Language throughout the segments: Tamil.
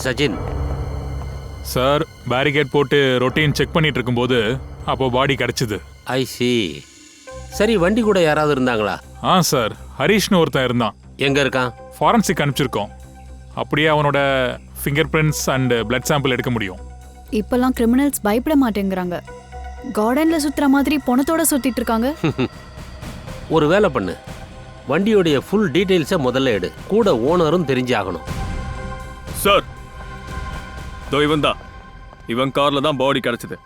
சச்சின் சார், பேரிகேட் போட்டு ரொட்டீன் செக் பண்ணிட்டு இருக்கும்போது அப்போ பாடி கிடைச்சது. ஐ சி. சரி, வண்டி கூட யாராவது இருந்தாங்களா? சார், ஹரீஷ்னு ஒருத்தன் இருந்தான். எங்க இருக்கான்? ஃபாரன்சிக் அனுப்பிச்சிருக்கோம். அப்படியே அவனோட finger prints and blood sample எடுக்க முடியும். இப்பெல்லாம் கிரிமினல்ஸ் பயப்பட மாட்டேங்கிறாங்க. கார்டன்ல சுத்துற மாதிரி பணத்தோட சுத்திட்டு இருக்காங்க. ஒரு வேலை பண்ணு, வண்டியோடைய ஃபுல் டீடைல்ஸை முதல்ல எடு. கூட ஓனரும் தெரிஞ்சாகணும். சார், தோ இவன் தான். இவன் கார்ல தான் பாடி கிடைச்சது.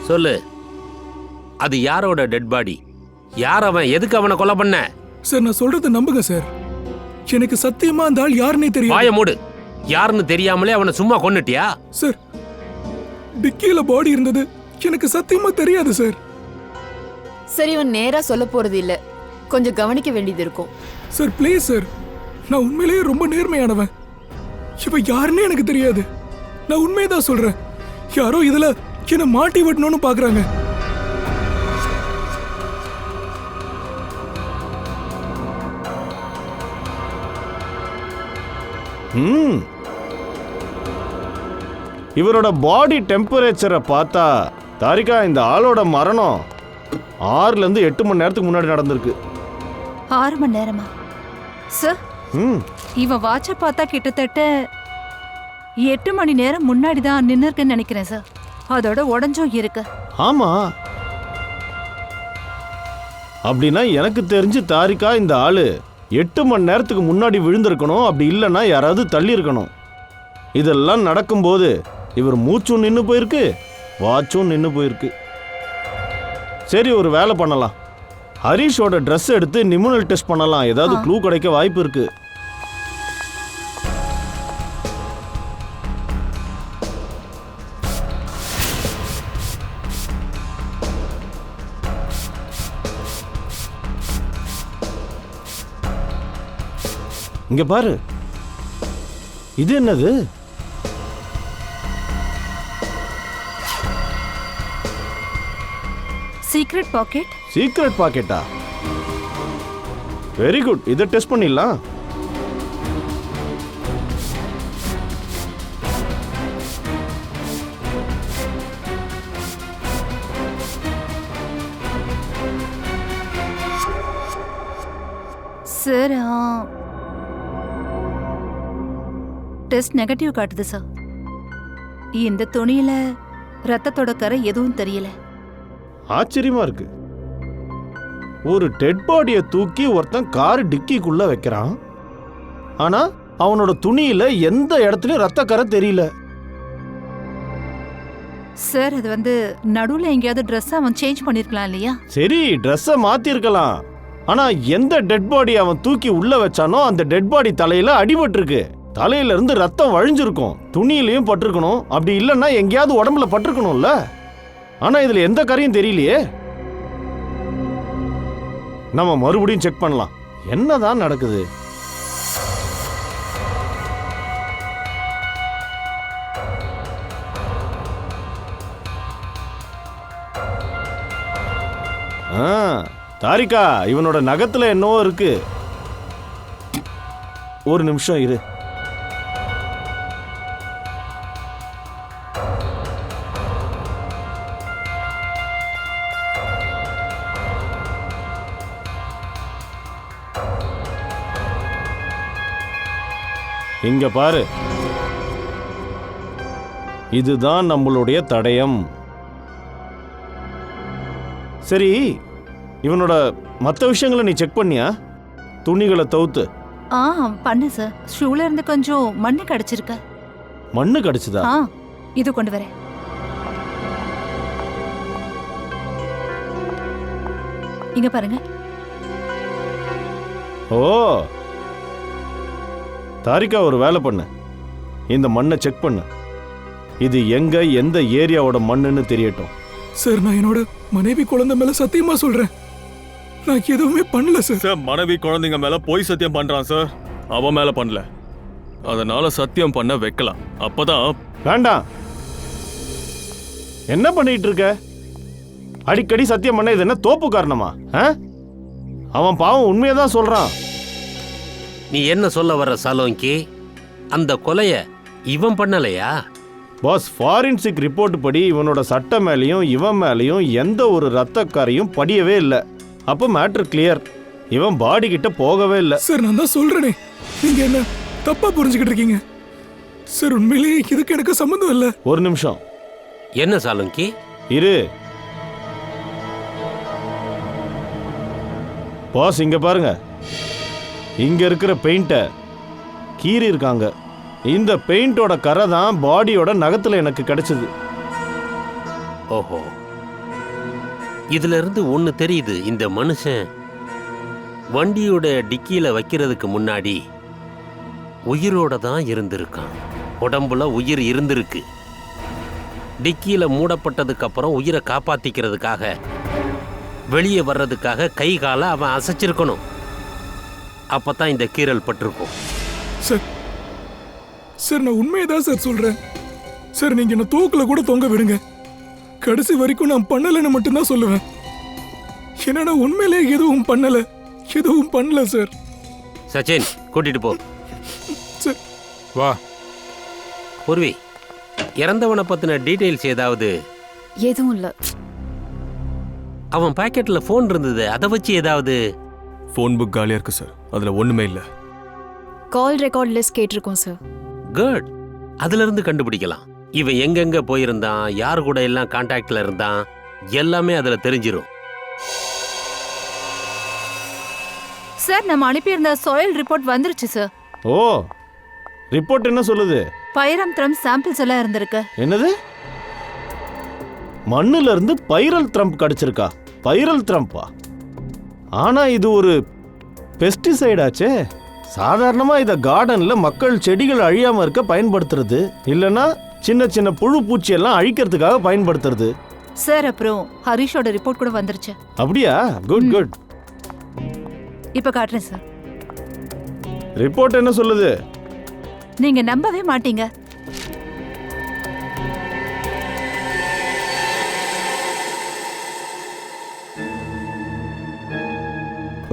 சொல்லு, அது யாரோட டெட் பாடி? யார் அவன்? எதுக்கு அவனை கொலை பண்ண? சார், நான் சொல்றத நம்புங்க சார். எனக்கு சத்தியமா அந்த ஆள் யாருன்னே தெரியும். வாய மூடு. யாருன்னு தெரியாமலே அவனை சும்மா கொன்னுட்டியா? சார், டிக்கியில பாடி இருந்தது எனக்கு சத்தியமா தெரியாது சார். சரி, இவன் நேரா சொல்ல போறது இல்ல, கொஞ்சம் கவனிக்க வேண்டியது இருக்கும். சார் ப்ளீஸ் சார், நான் உண்மையிலேயே ரொம்ப நேர்மையானவன். இவன் யாருன்னே எனக்கு தெரியாது. நான் உண்மையதான் சொல்றேன். யாரோ இதுல என்ன மாட்டி விடணும்னு பாக்குறாங்க. இவரோட பாடி டெம்பரேச்சரை பார்த்தா தாரிகா, இந்த ஆளோட மரணம் 6 to 8 மணி நேரத்துக்கு முன்னாடி நடந்திருக்கு. 6 மணி நேரமா சார்? இவன் வாட்சை பார்த்தா கிட்டத்தட்ட 8 மணி நேரம் முன்னாடி தான் நின்று இருக்குன்னு நினைக்கிறேன் சார். அதோட உடஞ்சும் இருக்கு. ஆமா, அப்படின்னா எனக்கு தெரிஞ்சு தாரிகா இந்த ஆளு 8 மணி நேரத்துக்கு முன்னாடி விழுந்திருக்கணும். அப்படி இல்லைன்னா யாராவது தள்ளி இருக்கணும். இதெல்லாம் நடக்கும்போது இவர் மூச்சும் நின்று போயிருக்கு, வாட்சும் நின்று போயிருக்கு. சரி, ஒரு வேலை பண்ணலாம். ஹரீஷோட ட்ரெஸ் எடுத்து நிமுனல் டெஸ்ட் பண்ணலாம். ஏதாவது க்ளூ கிடைக்க வாய்ப்பு இருக்கு. இங்க பாரு, இது என்னது? Secret packet. சீக்ரெட் பாக்கெட்டா? வெரி குட், இதை டெஸ்ட் பண்ணிடலாம். சார், டெஸ்ட் நெகட்டிவ் காட்டுது சார். இந்த துணியில ரத்தத்தோட கரை எதுவும் தெரியல. ஆச்சரியமா இருக்கு. ஒரு டெட் பாடியை தூக்கி ஒருத்தன் கார் டிக்கிக்குள்ள வைக்கிறான். ஆனா அவனோட துணியில எந்த இடத்துலயும் ரத்த கரை தெரியல. சார், அது நடுவுல எங்கேயாவது ட்ரெஸ் அவன் சேஞ்ச் பண்ணிருக்கலாம் இல்லையா? சரி, ட்ரெஸ்ஸை மாத்திருக்கலாம். ஆனா எந்த டெட் பாடி அவன் தூக்கி உள்ள வச்சானோ அந்த டெட் பாடி தலையில அடிபட்டிருக்கு. தலையில இருந்து ரத்தம் வழிஞ்சிருக்கும். துணியிலையும் பட்டிருக்கணும். அப்படி இல்லைன்னா எங்கேயாவது உடம்புல பட்டிருக்கணும்ல. ஆனா இதுல எந்த கரையும் தெரியலையே. நம்ம மறுபடியும் செக் பண்ணலாம். என்னதான் நடக்குது? தாரிகா, இவனோட நகத்துல என்னவோ இருக்கு. ஒரு நிமிஷம் இரு. இங்க பாரு, இதுதான் நம்மளுடைய தடயம். சரி, இவனோட மற்ற விஷயங்களை நீ செக் பண்ணியா? துணிகளை தவுத்து. பண்ணு சார். ஷூல இருந்து கொஞ்சம் மண்ணு கிடைச்சிருக்க. மண்ணு கிடைச்சதா? இது கொண்டு வரேன். இங்க பாருங்க. ஓ, தாரிகா, ஒரு வேலை பண்ணு. இந்த மண்ணை செக் பண்ணு. இது எங்க எந்த ஏரியாவோட மண்ணுன்னு தெரியட்டும். சார், நான் என்னோட மனைவி குழந்தை மேல சத்தியமா சொல்றேன், நான் எதுவுமே பண்ணல சார். சார், மனைவி குழந்தைங்க மேல போய் சத்தியம் பண்றான் சார். அவன் மேல பண்ணல. அதனால சத்தியம் பண்ண வைக்கலாம். அப்பதான். வேண்டாம். என்ன பண்ணிட்டு இருக்க? அடிக்கடி சத்தியம் பண்ண இது என்ன தோப்பு காரணமா? அவன் பாவம் உண்மையதான் சொல்றான். நீ என்ன சொல்ல வர்ற சாலோங்கி? அந்த கொலைய இவன் பண்ணலையா? பாஸ், ஃபாரின்சிக் ரிப்போர்ட் படி இவனோட சட்டை மேலேயும் இவன் மேலேயும் எந்த ஒரு ரத்தக்காரையும் படியவே இல்லை. அப்போ மேட்ரு கிளியர். இவன் பாடி கிட்ட போகவே இல்லை. சார் நான் தான் சொல்றேனே, நீங்க என்ன தப்பா புரிஞ்சுக்கிட்டு இருக்கீங்க. சார் உண்மையிலேயே இதுக்கு எனக்கு சம்மந்தம் இல்லை. ஒரு நிமிஷம் என்ன சாலோங்கி? இரு பாஸ், இங்க பாருங்க. இங்க இருக்கிற பெயிண்ட்டை கீறி இருக்காங்க. இந்த பெயிண்டோட கரை தான் பாடியோட நகத்துல எனக்கு கிடைச்சது. ஓஹோ, இதுல இருந்து ஒன்னு தெரியுது. இந்த மனுஷன் வண்டியோட டிக்கியில வைக்கிறதுக்கு முன்னாடி உயிரோட தான் இருந்திருக்கான். உடம்புல உயிர் இருந்திருக்கு. டிக்கியில மூடப்பட்டதுக்கு அப்புறம் உயிரை காப்பாத்திக்கிறதுக்காக, வெளியே வர்றதுக்காக கை காலை அவன் அசைச்சிருக்கணும். அப்பதான் இந்த கீறல் பட்டிருக்கும். சார் சார் நான் உண்மையை தான் சார் சொல்றேன். சார் நீங்க என்ன தூக்கில கூட தொங்க விடுங்க, கடைசி வரைக்கும் நான் பண்ணலைன்னு மட்டும்தான் சொல்லுவேன். ஏன்னா நான் உண்மையிலேயே எதுவும் பண்ணல சார். சச்சின், கூட்டிட்டு போ. சார் வா. பூர்வி, இறந்தவனை பத்தின டீடைல்ஸ் ஏதாவது? எதுவும் இல்ல. அவன் பாக்கெட்ல போன் இருந்தது, அதை வச்சு ஏதாவது? ஃபோன் புக் காலியா இருக்கு சார், அதுல ஒண்ணுமே இல்ல. கால் ரெக்கார்ட் லிஸ்ட் கேட்டிருக்கோம் சார். குட், அதுல இருந்து கண்டுபிடிக்கலாம். இவன் எங்கெங்க போயிருந்தான், யாரு கூட எல்லாம் கான்டாக்ட்ல இருந்தான், எல்லாமே அதுல தெரிஞ்சிரும். சார் நம்ம அனுப்பியிருந்த சாயில் ரிப்போர்ட் வந்துருச்சு சார். ஓ, ரிப்போர்ட் என்ன சொல்லுது? பைரம் த்ரம் சாம்பிள்ஸ் எல்லாம் இருந்திருக்கு. என்னது? மண்ணுல இருந்து பைரல் த்ரம்ப் கிடைச்சிருக்கா? பைரல் த்ரம்பா? ஆனா இது ஒரு பெஸ்டிசைடாச்சே. சாதாரணமா இத கார்டன்ல மக்கள் செடிகள் அழியாம இருக்க பயன்படுத்துறது, இல்லனா சின்ன சின்ன புழு பூச்சி எல்லாம் அழிக்கிறதுக்காக பயன்படுத்துறது. சார் அப்புறம் ஹரிஷோட ரிப்போர்ட் கூட வந்துருச்சு. அப்படியா? Good good. இப்ப காட்டுறேன் சார். ரிப்போர்ட் என்ன சொல்லுது? நீங்க நம்பவே மாட்டீங்க.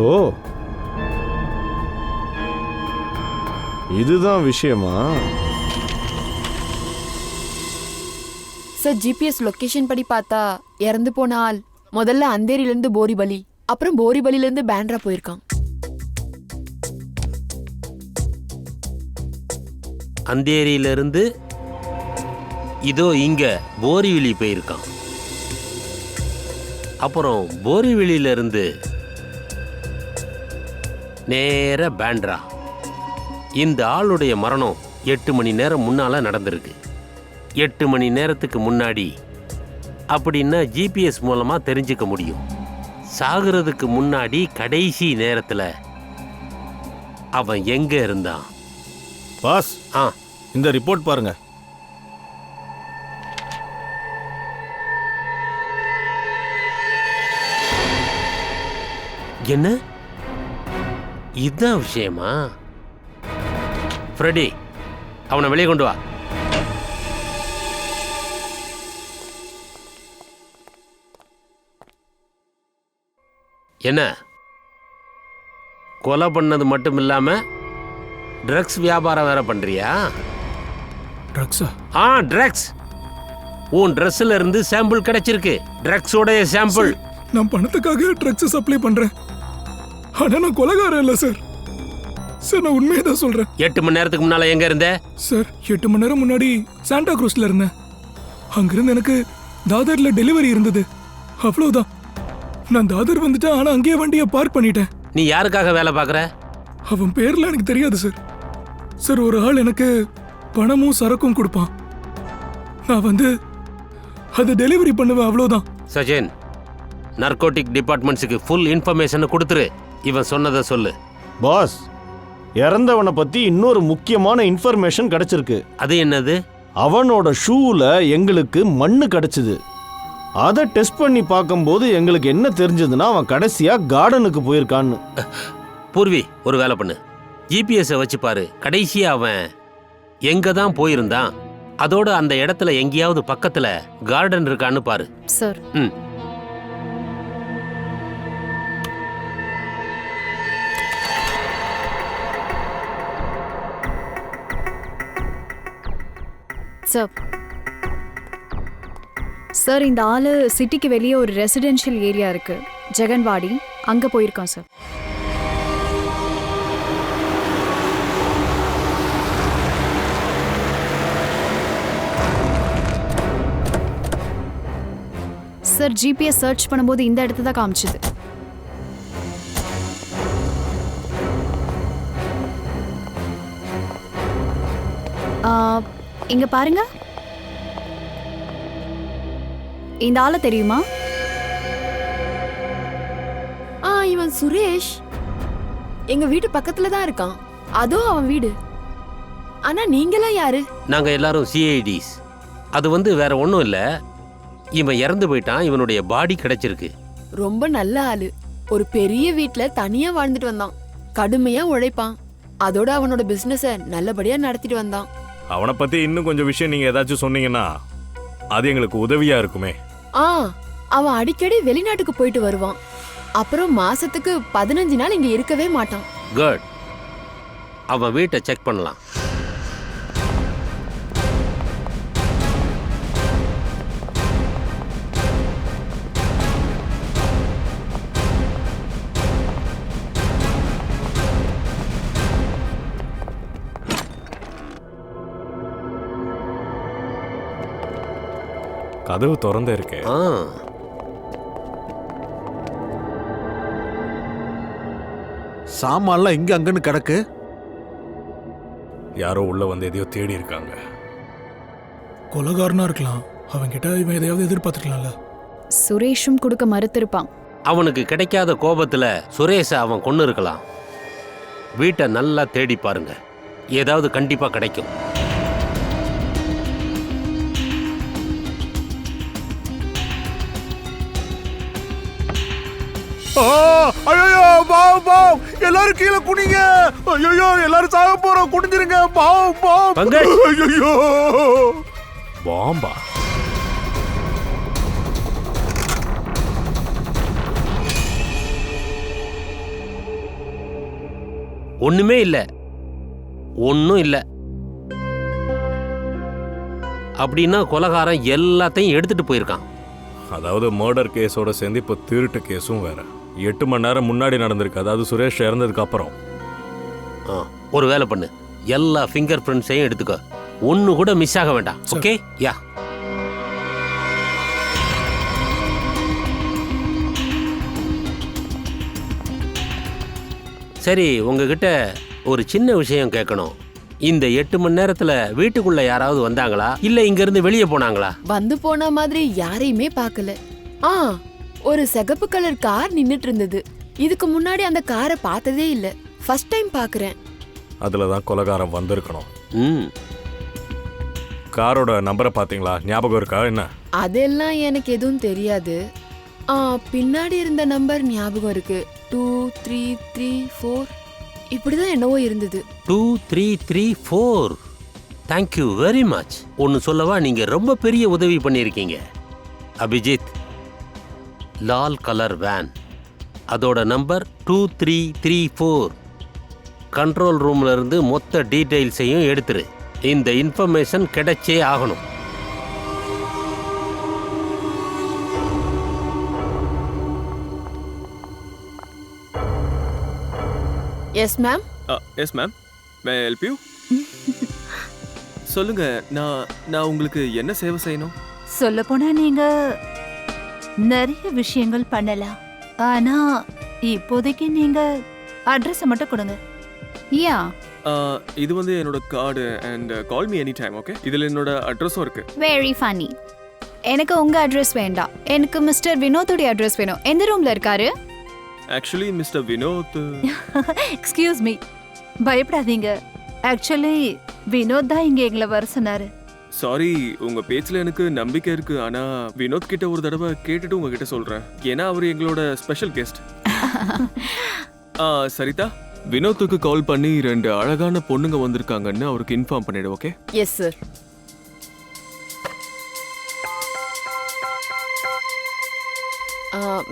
ஓ, இதுதான் விஷயமா? சார் ஜிபிஎஸ் லொகேஷன் படி பார்த்தா இறந்து போன ஆள் முதல்ல அந்தேரியிலேருந்து போரிபலி, அப்புறம் போரிபலியிலேருந்து பேண்ட்ரா போயிருக்கான். அந்தேரியிலிருந்து இதோ இங்க போரிவிலி போயிருக்கான். அப்புறம் போரிவிலியிலிருந்து நேர பேண்ட்ரா. இந்த ஆளுடைய மரணம் 8 மணி நேரம் முன்னால நடந்திருக்கு. 8 மணி நேரத்துக்கு முன்னாடி அப்படின்னா ஜிபிஎஸ் மூலமா தெரிஞ்சுக்க முடியும். சாகிறதுக்கு முன்னாடி கடைசி நேரத்துல அவன் எங்க இருந்தான்? பாஸ், இந்த ரிப்போர்ட் பாருங்க. என்ன இதுதான் விஷயமா? ஃப்ரெடி, அவனை வெளியே கொண்டு வா. என்ன, கொலை பண்ணது மட்டும் இல்லாம ட்ரக்ஸ் வியாபாரம் வேற பண்றியா? ட்ரக்ஸா? ட்ரக்ஸ். உன் ட்ரெஸ்ல இருந்து சாம்பிள் கிடைச்சிருக்கு, ட்ரக்ஸோட சாம்பிள். நான் பணத்துக்காக ட்ரக்ஸ் சப்ளை பண்றேன், ஆனா நான் கொலைகாரன் இல்ல சார். சார் நான் உண்மையை தான் சொல்றேன். 8 மணி நேரத்துக்கு முன்னால எங்க இருந்த? சார் 8 மணி நேரம் முன்னாடி சாண்டா க்ரூஸ்ல இருந்தேன். அங்கிருந்து எனக்கு தாதர்ல டெலிவரி இருந்தது, அவ்வளவுதான். நான் தாதர் வந்துட்டேன், ஆனா அங்கேயே வண்டியை பார்க் பண்ணிட்டேன். நீ யாருக்காக வேலை பார்க்கற? அவன் பேர்ல எனக்கு தெரியாது சார். சார் ஒரு ஆள் எனக்கு பணமும் சரக்கும் கொடுப்பான், நான் வந்து அதை டெலிவரி பண்ணுவேன், அவ்வளவுதான். சஜன், நார்கோட்டிக் டிபார்ட்மெண்ட்ஸுக்கு ஃபுல் இன்ஃபர்மேஷன் கொடுத்துரு. இவன் சொன்னதை சொல்லு. பாஸ், இறந்தவனை பத்தி இன்னொரு முக்கியமான இன்ஃபர்மேஷன் கிடைச்சிருக்கு. அது என்னது? அவனோட ஷூல எங்களுக்கு மண்ணு கிடைச்சது. அதை டெஸ்ட் பண்ணி பார்க்கும்போது எங்களுக்கு என்ன தெரிஞ்சதுன்னா அவன் கடைசியா கார்டனுக்கு போயிருக்கான்னு. பூர்வி, ஒரு வேலை பண்ணு. ஜிபிஎஸ் வச்சு பாரு, கடைசியா அவன் எங்க தான் போயிருந்தான், அதோட அந்த இடத்துல எங்கேயாவது பக்கத்துல கார்டன் இருக்கான்னு பாரு. சார் சார் சார் இந்த ஆளு சிட்டிக்கு வெளியே ஒரு ரெசிடென்ஷியல் ஏரியா இருக்கு, ஜெகன்வாடி, அங்க போயிருக்கோம் சார். சார் ஜிபிஎஸ் சர்ச் பண்ணும்போது இந்த இடத்த தான் காமிச்சுது. இங்க பாருங்க, இந்த ஆளை தெரியுமா? இவன் சுரேஷ் எங்க வீட்டு பக்கத்துல தான் இருக்கான். அதோ அவன் வீடு. ஆனா நீங்களாம் யாரு? நாங்க எல்லாரும் சிஐடிஸ். அது வேற ஒன்றும் இல்லை, இவன் இறந்து போயிட்டான், இவனுடைய பாடி கிடைச்சிருக்கு. ரொம்ப நல்ல ஆளு. ஒரு பெரிய வீட்ல தனியா வாழ்ந்துட்டு வந்தான். கடுமையா உழைப்பான். அதோட அவனோட பிசினஸ நல்லபடியா நடத்திட்டு வந்தான். அவனை பத்தி இன்னும் கொஞ்சம் விஷயம் நீங்க ஏதாச்சும் சொன்னீங்கன்னா அது எங்களுக்கு உதவியா இருக்குமே. அவன் அடிக்கடி வெளிநாட்டுக்கு போயிட்டு வருவான். அப்புறம் மாசத்துக்கு 15 நாள் இங்க இருக்கவே மாட்டான். குட். அவன் வீட்டை செக் பண்ணலாம். கதவு திறந்தே இருக்கு. சாமான்லாம் இங்க அங்கன்னு கிடக்கு. யாரோ உள்ள வந்து எதையோ தேடி இருக்காங்க. கொலகாரனா இருக்கலாம். அவன் கிட்ட இவன் எதையாவது எதிர்பார்த்துக்கலாம்ல. சுரேஷும் கொடுக்க மறுத்திருப்பான். அவனுக்கு கிடைக்காத கோபத்துல சுரேஷை அவன் கொன்னு இருக்கலாம். வீட்டை நல்லா தேடி பாருங்க, ஏதாவது கண்டிப்பா கிடைக்கும். ஐயோ பாவம் பாவம், எல்லாரும் கீழே குனிங்க. ஐயோ எல்லாரும் சாக போறோம், குனிஞ்சிருங்க. பாவம் பாவம். ஐயோ பாம்பா? ஒண்ணுமே இல்ல, ஒன்னும் இல்ல. அப்படின்னா கொலைகாரன் எல்லாத்தையும் எடுத்துட்டு போயிருக்கான். அதாவது மர்டர் கேஸோட சேர்ந்து இப்போ திருட்டு கேஸும் வேற. 8 மணி நேரம் முன்னாடி நடந்திருக்கு. அதாவது சுரேஷ் இறந்ததுக்கு அப்புறம். ஒரு வேலை பண்ணு, எல்லா ஃபிங்கர் பிரிண்ட்ஸையும் எடுத்துக்கோ, ஒன்னு கூட மிஸ் ஆக வேண்டாம். ஓகே? யா. சரி, உங்ககிட்ட ஒரு சின்ன விஷயம் கேட்கணும். இந்த 8 மணி நேரத்துல வீட்டுக்குள்ள யாராவது வந்தாங்களா, இல்ல இங்க இருந்து வெளியே போனாங்களா? வந்து போன மாதிரி யாரையுமே பார்க்கல. ஒரு சிகப்பு கலர் கார் நின்னுட்டு இருந்தது. இதுக்கு முன்னாடி அந்த காரை பார்த்ததே இல்ல. ஃபர்ஸ்ட் டைம் பார்க்கறேன். அதுலதான் கொலைகாரன் வந்திருக்கணும். காரோட நம்பரை பாத்தீங்களா? ஞாபகம் இருக்கா என்ன? அதெல்லாம் எனக்கு எதுவும் தெரியாது. பின்னாடி இருந்த நம்பர் ஞாபகம் இருக்கு. 2334 இப்படிதான் என்னவோ இருந்தது. 2334. Thank you very much. ஒன்னு சொல்லவா, நீங்க ரொம்ப பெரிய உதவி பண்ணியிருக்கீங்க. அபிஜித், லால் கலர் வேன், அதோட நம்பர் 2334. கண்ட்ரோல் ரூம்ல இருந்து மொத்த டீடைல்ஸையும் எடுத்துரு. இந்த இன்ஃபர்மேஷன் கிடைச்சே ஆகணும். Yes ma'am. Yes ma'am, May I help you? சொல்லுங்க, நான் உங்களுக்கு என்ன சேவை செய்யணும்? சொல்ல போனா நீங்க நிறைய விஷயங்கள் பண்ணலாம். ஆனா இப்போதைக்கு நீங்க அட்ரஸ் மட்டும் கொடுங்க. யா, இது என்னோட card and call me any time. Okay, இதுல என்னோட அட்ரஸும் இருக்கு. Very funny. எனக்கு உங்க அட்ரஸ் வேண்டாம், எனக்கு மிஸ்டர் வினோத்துடைய அட்ரஸ் வேணும். எந்த ரூம்ல இருக்காரு? Actually mister Vinod. Excuse me, பயப்படாதீங்க. ஆக்சுவலி வினோத் தான் இங்க எங்களை வர சொன்னாரு. சாரி, உங்க பேச்சுல எனக்கு நம்பிக்கை இருக்கு. ஆனா வினோத் கிட்ட ஒரு தடவை கேட்டுட்டு உங்ககிட்ட சொல்றேன். ஏன்னா அவர் எங்களோட ஸ்பெஷல் கெஸ்ட். சரிதா, வினோத்துக்கு கால் பண்ணி 2 அழகான பொண்ணுங்க வந்திருக்காங்கன்னு அவருக்கு இன்ஃபார்ம் பண்ணிடு. Okay? Yes sir.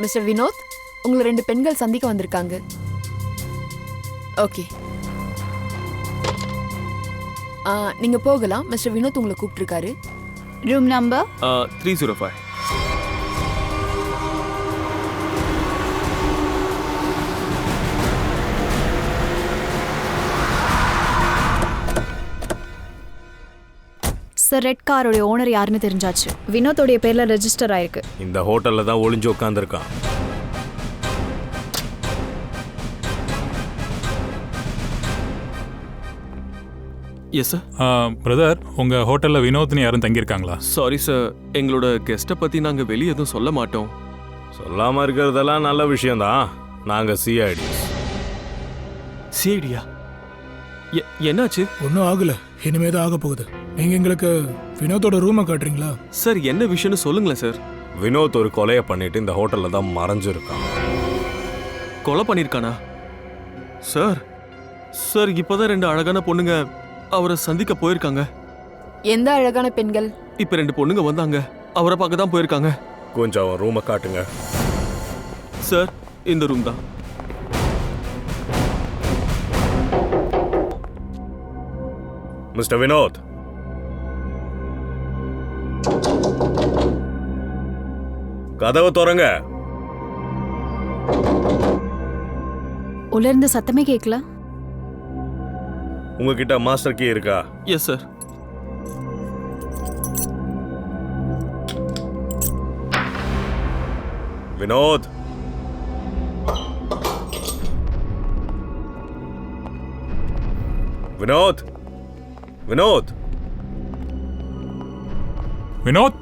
Mister Vinod, உங்களை 2 பெண்கள் சந்திக்க வந்திருக்காங்க. ஓகே. நீங்க போகலாம். மிஸ்டர் வினோத் உங்களை கூப்பிட்டுருக்காரு. Room number 305. சார், ரெட் காரோட ஓனர் யாருன்னு தெரிஞ்சாச்சு. வினோத்தோடைய பேர்ல ரெஜிஸ்டர் ஆயிருக்கு. இந்த ஹோட்டல்ல தான் ஒளிஞ்சு உட்காந்துருக்கான். Yes sir. பிரதர், உங்க ஹோட்டல்ல வினோத்னு யாரும் தங்கியிருக்காங்களா? சாரி சார், எங்களோட கெஸ்ட்டை பத்தி நாங்க வெளியே எதுவும் சொல்ல மாட்டோம். சொல்லாம இருக்கிறதெல்லாம் நல்ல விஷயம்தான். நாங்க சிஐடி. சிஐடியா? என்னாச்சு? ஒன்றும் ஆகல, இனிமே தான் ஆக போகுது. நீங்க எங்களுக்கு வினோத்தோட ரூமை காட்டுறீங்களா? சார், என்ன விஷயம்னு சொல்லுங்களேன் சார். வினோத் ஒரு கொலையை பண்ணிட்டு இந்த ஹோட்டல்ல தான் மறைஞ்சிருக்கான். கொலை பண்ணிருக்கானா? சார் சார், இப்பதான் 2 அழகான பொண்ணுங்க அவரை சந்திக்க போயிருக்காங்க. எந்த அழகான பெண்கள்? இப்ப 2 பொண்ணுங்க வந்தாங்க, அவரை பார்க்க தான் போயிருக்காங்க. கொஞ்சம் அவன் ரூமை காட்டுங்க. சார், இந்த ரூம் தான். மிஸ்டர் வினோத், கதவை திறங்க. உள்ள இருந்து சத்தமே கேட்கல. உங்ககிட்ட மாஸ்டர் கீ இருக்கா? Yes sir. வினோத், வினோத், வினோத், வினோத்,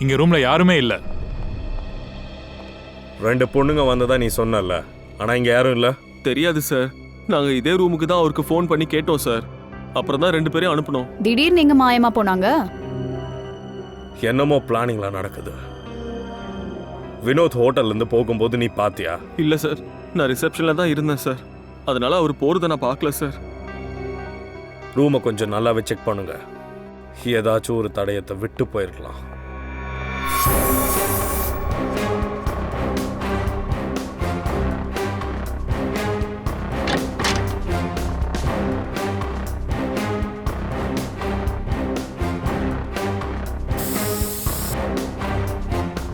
இங்க ரூம்ல யாருமே இல்ல. 2 பொண்ணுங்க வந்ததா நீ சொன்னல, ஆனா இங்க யாரும் இல்ல. தெரியாது சார், நாங்க இதே ரூமுக்கு தான் அவருக்கு ஃபோன் பண்ணி கேட்டோம் சார். அப்புறம் தான் 2 பேரையும் அனுப்பணும். திடீர்னு எங்க மாயமா போனாங்க? என்னமோ பிளானிங்லாம் நடக்குது. வினோத் ஹோட்டல்ல இருந்து போகும்போது நீ பாத்தியா? இல்ல சார், நான் ரிசப்ஷன்ல தான் இருந்தேன் சார். அதனால அவர் போறதை நான் பார்க்கல சார். ரூமை கொஞ்சம் நல்லாவே செக் பண்ணுங்க. ஏதாச்சும் ஒரு தடயத்தை விட்டு போயிருக்கலாம்.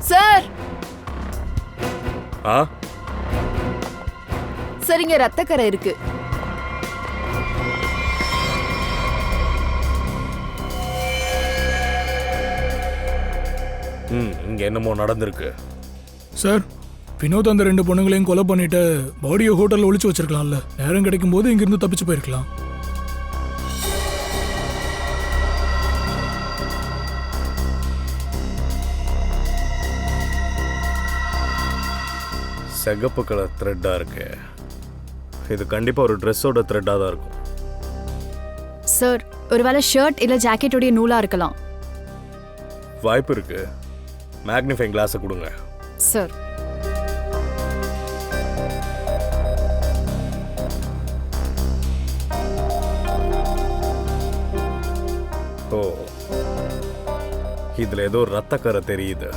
சார் ஆ, சார், இங்க ரத்தக்கரை இருக்கு. இங்க என்னமோ நடந்திருக்கு. சார், வினோத் அந்த 2 பொண்ணுங்களையும் கொலை பண்ணிட்டு பாடியை ஹோட்டல்ல ஒளிச்சு வச்சிருக்கலாம்ல. நேரம் கிடைக்கும் போது இங்கிருந்து தப்பிச்சு போயிருக்கலாம். சிகப்பு கலர் த்ரெட்டா இருக்கு. இது கண்டிப்பா ஒரு ட்ரெஸ்ஸோட த்ரெட்டா தான் இருக்கும். சார், ஒருவேளை ஷர்ட் இல்ல ஜாக்கெட்டோடைய நூலா இருக்கலாம். வாய்ப்பு இருக்கு. மேக்னிஃபைங் கிளாஸை கொடுங்க. சார், ஓ, இதுல ஏதோ ரத்தக்கரை தெரியுது.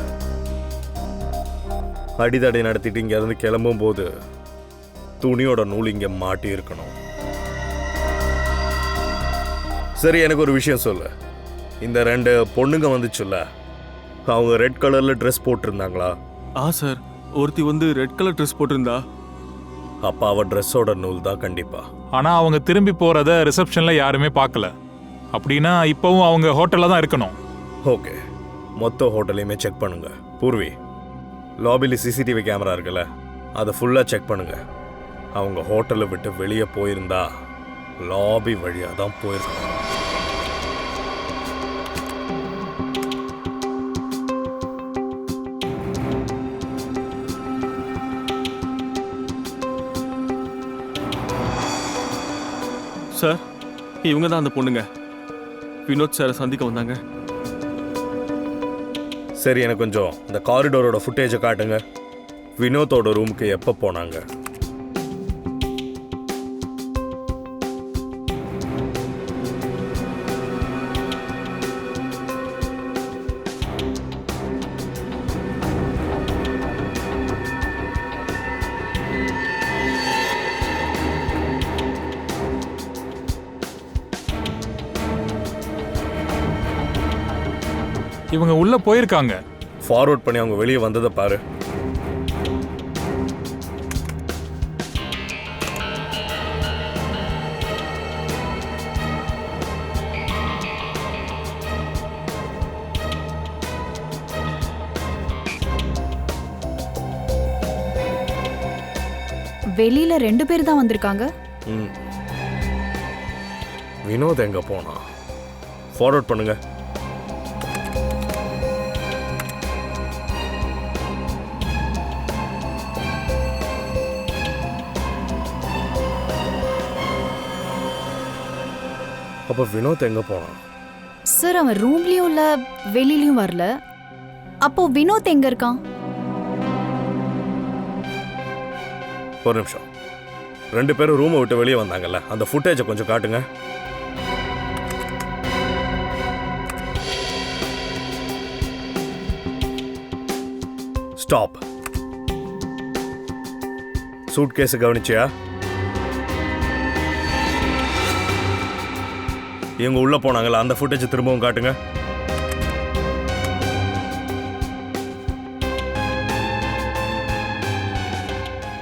அடிதடை நடத்திட்டு இங்க இருந்து கிளம்பும் போது துணியோட நூல் இங்க மாட்டி இருக்கணும். சரி, எனக்கு ஒரு விஷயம் சொல்லு. இந்த 2 பொண்ணுங்க வந்துச்சுல்ல, அவங்க ரெட் கலர்ல ட்ரெஸ் போட்டிருந்தாங்களா? சார், ஒருத்தி வந்து ரெட் கலர் ட்ரெஸ் போட்டிருந்தா. அப்ப அவ ட்ரெஸ்ஸோட நூல் தான் கண்டிப்பா. ஆனா அவங்க திரும்பி போறத ரிசப்ஷன்ல யாருமே பார்க்கல. அப்படின்னா இப்பவும் அவங்க ஹோட்டல்ல தான் இருக்கணும். ஓகே, மொத்த ஹோட்டலையுமே செக் பண்ணுங்க. பூர்வி, லாபில சிசிடிவி கேமரா இருக்குல்ல, அதை ஃபுல்லா செக் பண்ணுங்க. அவங்க ஹோட்டலை விட்டு வெளியே போயிருந்தா லாபி வழியா தான் போயிருக்கணும். சார், இவங்க தான் அந்த பொண்ணுங்க. வினோத் சாரை சந்திக்க வந்தாங்க. சரி, எனக்கு கொஞ்சம் இந்த காரிடோரோட ஃபுட்டேஜை காட்டுங்க. வினோத்தோட ரூமுக்கு எப்போ போனாங்க? இவங்க உள்ள போயிருக்காங்க. ஃபார்வர்ட் பண்ணி அவங்க வெளியே வந்ததை பாரு. வெளியில 2 பேர் தான் வந்திருக்காங்க. வினோத் எங்க போனா? ஃபார்வர்ட் பண்ணுங்க. அப்ப வினோத் எங்க போனா? சார் அவன் ரூம்லயும் இல்ல வெளியிலயும் வரல. அப்போ வினோத் எங்க இருக்கான்? ஒரு நிமிஷம். 2 பேரும் ரூமை விட்டு வெளியே வந்தாங்கல்ல, அந்த ஃபுட்டேஜை கொஞ்சம் காட்டுங்க. ஸ்டாப். சூட் கேஸ் கவனிச்சியா? இவங்க உள்ள போனாங்கல்ல, அந்த ஃபுட்டேஜை திரும்பவும் காட்டுங்க.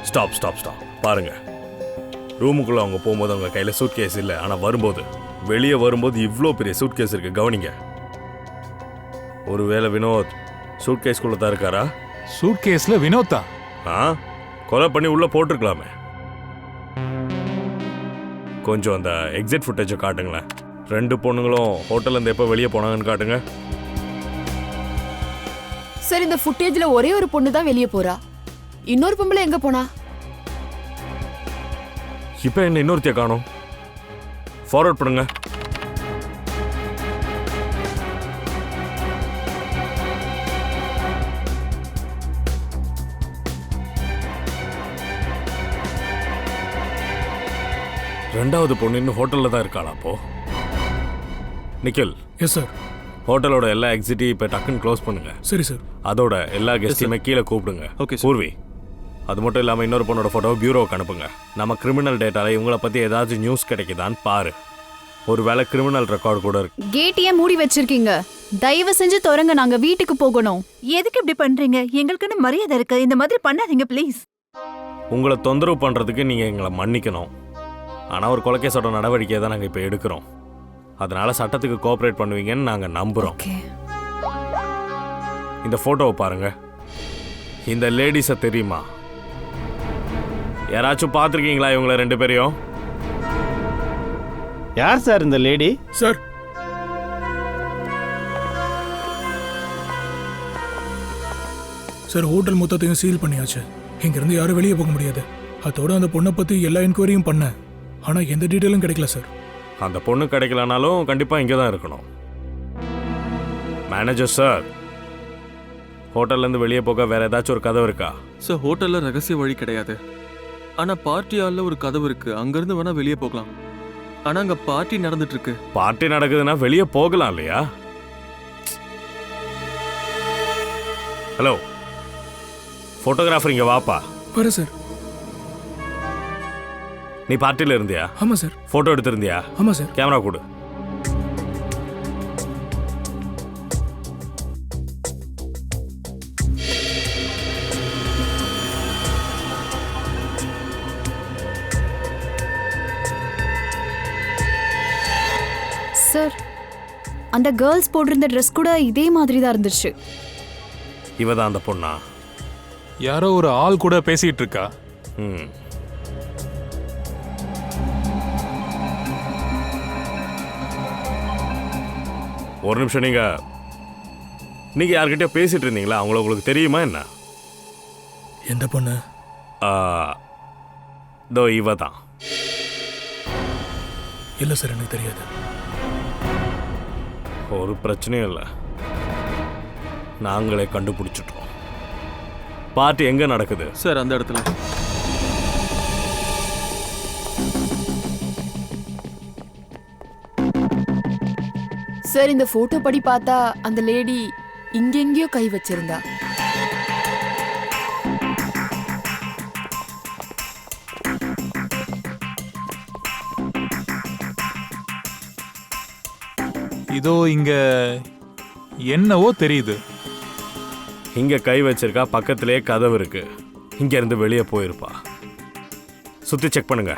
Stop stop stop. பாருங்க, ரூமுக்குள்ள அவங்க போகும்போது அவங்க கையில சூட் கேஸ் இல்லை, ஆனா வரும்போது வெளியே வரும்போது இவ்வளோ பெரிய சூட் கேஸ் இருக்கு. கவனிங்க. ஒருவேளை வினோத் சூட் கேஸ்குள்ள தான் இருக்காரா? சூட் கேஸ்ல வினோத்தா? கொலை பண்ணி உள்ள போட்டிருக்கலாமே. கொஞ்சம் அந்த எக்ஸிட் ஃபுட்டேஜை காட்டுங்களேன். 2 பொண்ணுங்களும் ஹோட்டல்ல இருந்து எப்போ வெளியே போனாங்கன்னு காட்டுங்க. சார், இந்த ஃபுட்டேஜ்ல ஒரே ஒரு பொண்ணு தான் வெளியே போறா. இன்னொரு பொம்பளை எங்க போனா? இப்போ என்ன இன்னொருத்திய காணோம்? ஃபார்வர்ட் பண்ணுங்க. ரெண்டாவது பொண்ணு இன்னும் ஹோட்டல்ல தான் இருக்காளா? அப்போ நிக்கில். Yes sir. ஹோட்டலோட எல்லா எக்ஸிட்டையும் இப்போ டக்குன்னு க்ளோஸ் பண்ணுங்க. சரி சார். அதோட எல்லா கெஸ்டையுமே கீழே கூப்பிடுங்க. ஓகே பூர்வி, அது மட்டும் இல்லாமல் இன்னொரு பொண்ணோட ஃபோட்டோ பியூரோவுக்கு அனுப்புங்க. நம்ம கிரிமினல் டேட்டாவில் இவங்களை பற்றி ஏதாச்சும் நியூஸ் கிடைக்குதான்னு பாரு. ஒருவேளை கிரிமினல் ரெக்கார்டு கூட இருக்கு. கேட்டியே மூடி வச்சிருக்கீங்க. தயவு செஞ்சு திறங்க, நாங்க வீட்டுக்கு போகணும். எதுக்கு இப்படி பண்றீங்க? எங்களுக்குன்னு மரியாதை இருக்கு. இந்த மாதிரி பண்ணாதீங்க ப்ளீஸ். உங்களை தொந்தரவு பண்ணுறதுக்கு நீங்கள் எங்களை மன்னிக்கணும். ஆனால் ஒரு கொலைக்கேஸோட நடவடிக்கையை தான் நாங்கள் இப்போ எடுக்கிறோம். அதனால சட்டத்துக்கு கோஆப்ரேட் பண்ணுவீங்கன்னு நாங்கள் நம்புகிறோம். இந்த ஃபோட்டோவை பாருங்க. இந்த லேடிஸை தெரியுமா? யாராச்சும் பார்த்துருக்கீங்களா இவங்கள 2 பேரையும்? யார் சார் இந்த லேடி? சார், சார் ஹோட்டல் மொத்தத்தையும் சீல் பண்ணியாச்சு. இங்கிருந்து யாரும் வெளியே போக முடியாது. அதோட அந்த பொண்ணை பத்தி எல்லா என்கொயரியும் பண்ணேன். ஆனா எந்த டீட்டெயிலும் கிடைக்கல சார். அந்த பொண்ணு கிடைக்கலனாலும் கண்டிப்பாக இங்கே தான் இருக்கணும். மேனேஜர் சார், ஹோட்டல்லேருந்து வெளியே போக வேற ஏதாச்சும் ஒரு கதவு இருக்கா? சார், ஹோட்டல்ல ரகசிய வழி கிடையாது. ஆனா பார்ட்டி ஹால்ல ஒரு கதவு இருக்கு. அங்கிருந்து வேணா வெளியே போகலாம். ஆனா அங்க பார்ட்டி நடந்துட்டு இருக்கு. பார்ட்டி நடக்குதுன்னா வெளியே போகலாம் இல்லையா? ஹலோ, ஃபோட்டோகிராஃபர் இங்கே வாப்பா. வர சார். நீ பார்ட்டியில் இருந்தியா? ஆமா சார். ஃபோட்டோ எடுத்திருந்தியா? ஆமா சார். கேமரா கொடு. சார், அந்த கேர்ள்ஸ் போட்டிருந்த ட்ரெஸ் கூட இதே மாதிரி தான் இருந்துச்சு. இவ தான் அந்த பொண்ணா? யாரோ ஒரு ஆள் கூட பேசிட்டு இருக்கா. ஒரு நிமிஷம். நீங்க யார்கிட்டயோ பேசிட்டு இருந்தீங்களா? அவங்கள உங்களுக்கு தெரியுமா என்ன? எந்த பொண்ணு? தோ இவ தான். இல்ல சார், எனக்கு தெரியாது. ஒரு பிரச்சனையும் இல்லை, நாங்களே கண்டுபிடிச்சிட்டோம். பார்ட்டி எங்க நடக்குது? சார், அந்த இடத்துல. சார், இந்த போட்டோ படி பார்த்தா அந்த லேடி இங்கெங்கேயோ கை வச்சிருந்தா. இதோ இங்க என்னவோ தெரியுது. இங்க கை வச்சிருக்கா, பக்கத்திலே கதவு இருக்கு. இங்க இருந்து வெளியே போயிருப்பா. சுத்தி செக் பண்ணுங்க.